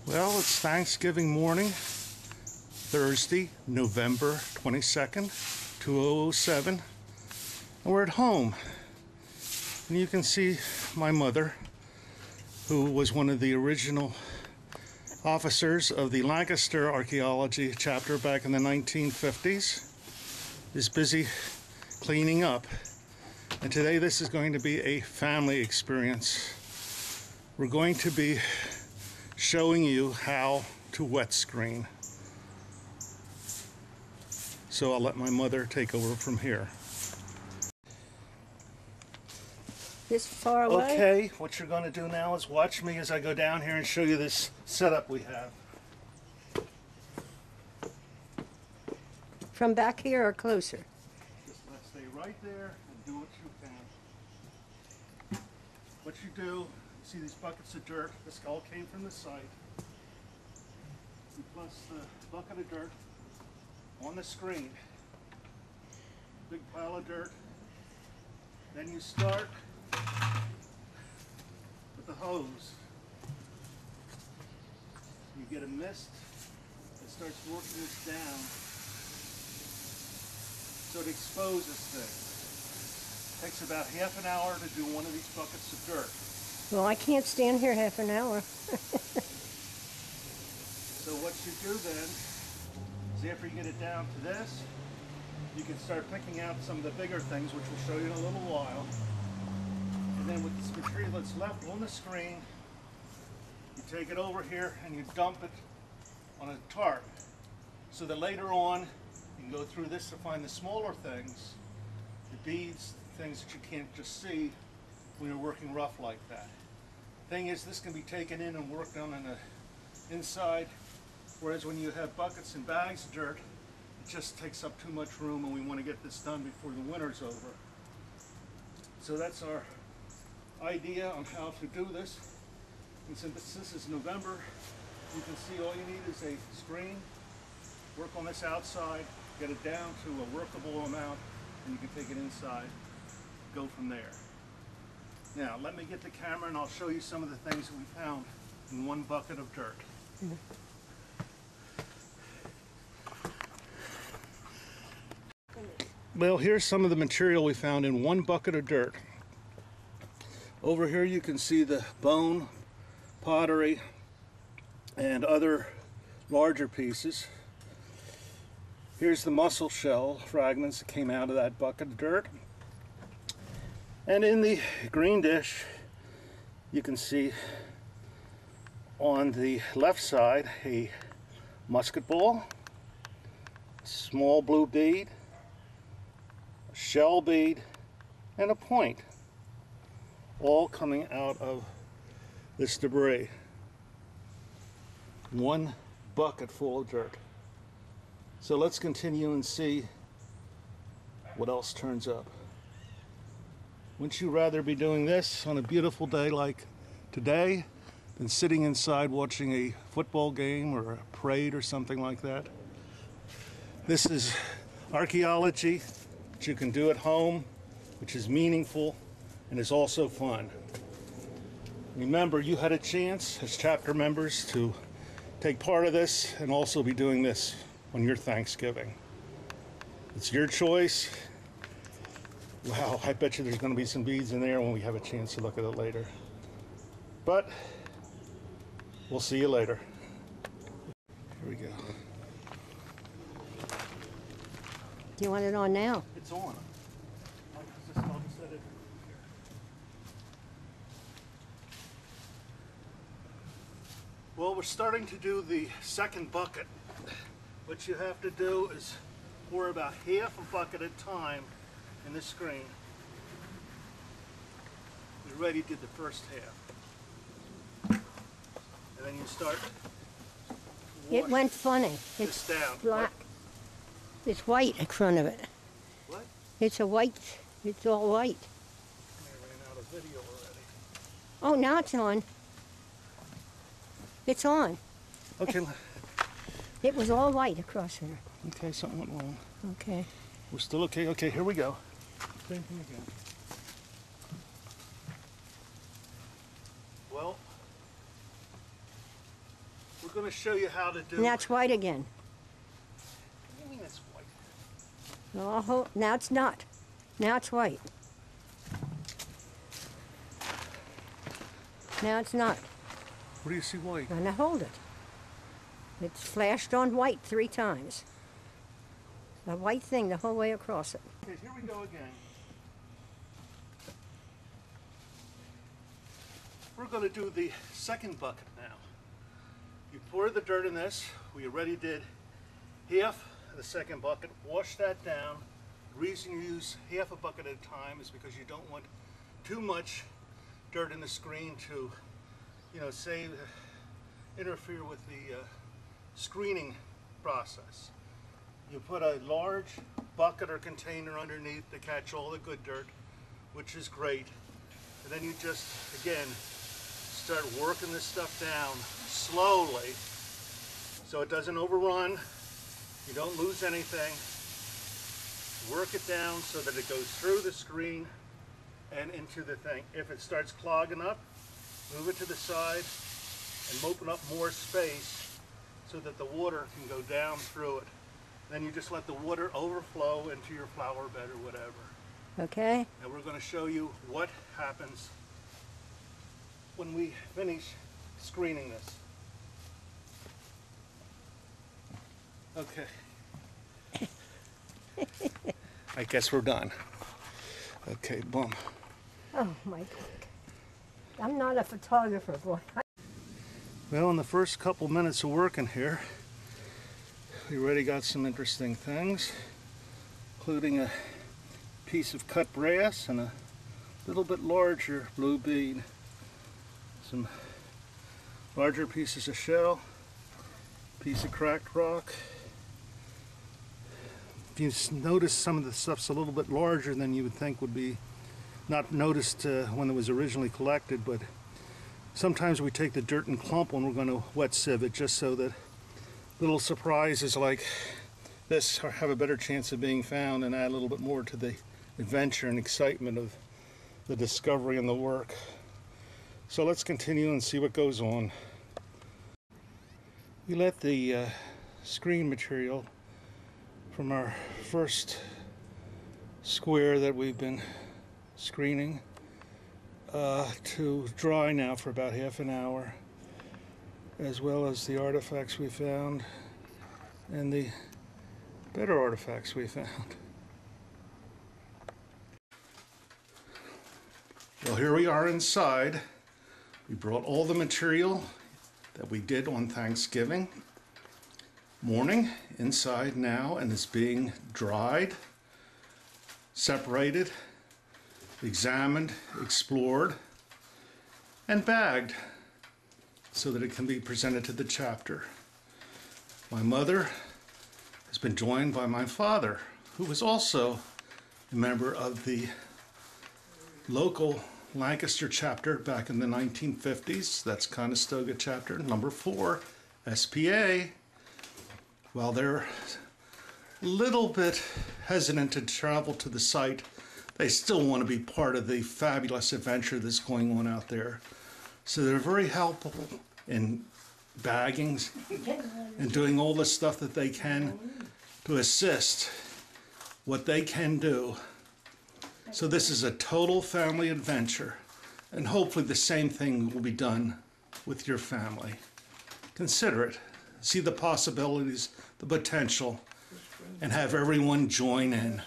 Well, it's Thanksgiving morning, Thursday, November 22nd, 2007, and we're at home. And you can see my mother, who was one of the original officers of the Lancaster Archaeology chapter back in the 1950s, is busy cleaning up. And today this is going to be a family experience. We're going to be showing you how to wet screen. So I'll let my mother take over from here. This far away? Okay, what you're going to do now is watch me as I go down here and show you this setup we have. From back here or closer? Just stay right there and do what you can. What you do, see these buckets of dirt, this all came from the site. You place the bucket of dirt on the screen. Big pile of dirt. Then you start with the hose. You get a mist that starts working this down so it exposes things. It takes about half an hour to do one of these buckets of dirt. Well, I can't stand here half an hour. So what you do then is after you get it down to this, you can start picking out some of the bigger things, which we'll show you in a little while. And then with this material that's left on the screen, you take it over here and you dump it on a tarp. So that later on, you can go through this to find the smaller things, the beads, things that you can't just see when you're working rough like that. Thing is, this can be taken in and worked on the inside, whereas when you have buckets and bags of dirt, it just takes up too much room, and we want to get this done before the winter's over. So that's our idea on how to do this. And since this is November, you can see all you need is a screen, work on this outside, get it down to a workable amount, and you can take it inside, go from there. Now, let me get the camera and I'll show you some of the things that we found in one bucket of dirt. Well, here's some of the material we found in one bucket of dirt. Over here you can see the bone, pottery, and other larger pieces. Here's the mussel shell fragments that came out of that bucket of dirt. And in the green dish, you can see on the left side a musket ball, small blue bead, a shell bead, and a point, all coming out of this debris. One bucket full of dirt. So let's continue and see what else turns up. Wouldn't you rather be doing this on a beautiful day like today than sitting inside watching a football game or a parade or something like that? This is archaeology that you can do at home, which is meaningful and is also fun. Remember, you had a chance as chapter members to take part of this and also be doing this on your Thanksgiving. It's your choice. Wow, I bet you there's going to be some beads in there when we have a chance to look at it later. But we'll see you later. Here we go. Do you want it on now? It's on. I'll just set it here. Well, we're starting to do the second bucket. What you have to do is pour about half a bucket at a time in the screen. We already did the first half. And then you start. It went funny. It's down. black. What? It's white in front of it. What? It's a white. It's all white. I ran out of video already. Oh, now it's on. It's on. Okay. It was all white across here. Okay, something went wrong. Okay. We're still okay. Okay, here we go. Same thing again. Well, going to show you how to do... And that's white again. What do you mean it's white? Oh, now it's not. Now it's white. Now it's not. What do you see white? And I hold it. It's flashed on white 3 times. A white thing the whole way across it. Okay, here we go again. We're going to do the second bucket now. You pour the dirt in this. We already did half of the second bucket. Wash that down. The reason you use half a bucket at a time is because you don't want too much dirt in the screen to, interfere with the screening process. You put a large bucket or container underneath to catch all the good dirt, which is great. And then you just, again, start working this stuff down slowly so it doesn't overrun, you don't lose anything. Work it down so that it goes through the screen and into the thing. If it starts clogging up, move it to the side and open up more space so that the water can go down through it. Then you just let the water overflow into your flower bed or whatever. Okay? And we're going to show you what happens when we finish screening this. Okay. I guess we're done. Okay, boom. Oh my God. I'm not a photographer, boy. Well, in the first couple minutes of working here, we already got some interesting things, including a piece of cut brass and a little bit larger blue bead. Some larger pieces of shell, piece of cracked rock. If you notice, some of the stuff's a little bit larger than you would think would be not noticed when it was originally collected, but sometimes we take the dirt and clump when we're going to wet sieve it just so that little surprises like this have a better chance of being found and add a little bit more to the adventure and excitement of the discovery and the work. So let's continue and see what goes on. We let the screen material from our first square that we've been screening to dry now for about half an hour, as well as the artifacts we found and the better artifacts we found. Well, here we are inside. We brought all the material that we did on Thanksgiving morning inside now, and it's being dried, separated, examined, explored, and bagged so that it can be presented to the chapter. My mother has been joined by my father, who was also a member of the local Lancaster chapter back in the 1950s. That's Conestoga chapter number 4, SPA. While they're a little bit hesitant to travel to the site, they still want to be part of the fabulous adventure that's going on out there. So they're very helpful in bagging and doing all the stuff that they can to assist what they can do. So this is a total family adventure, and hopefully the same thing will be done with your family. Consider it. See the possibilities, the potential, and have everyone join in.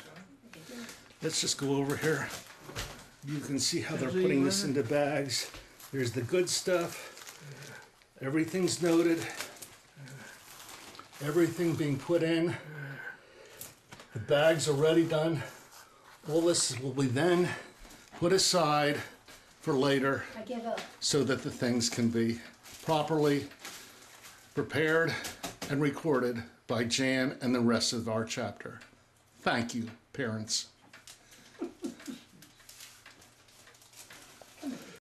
Let's just go over here. You can see how they're putting this into bags. There's the good stuff. Everything's noted. Everything being put in. The bag's already done. All this will be then put aside for later so that the things can be properly prepared and recorded by Jan and the rest of our chapter. Thank you, parents.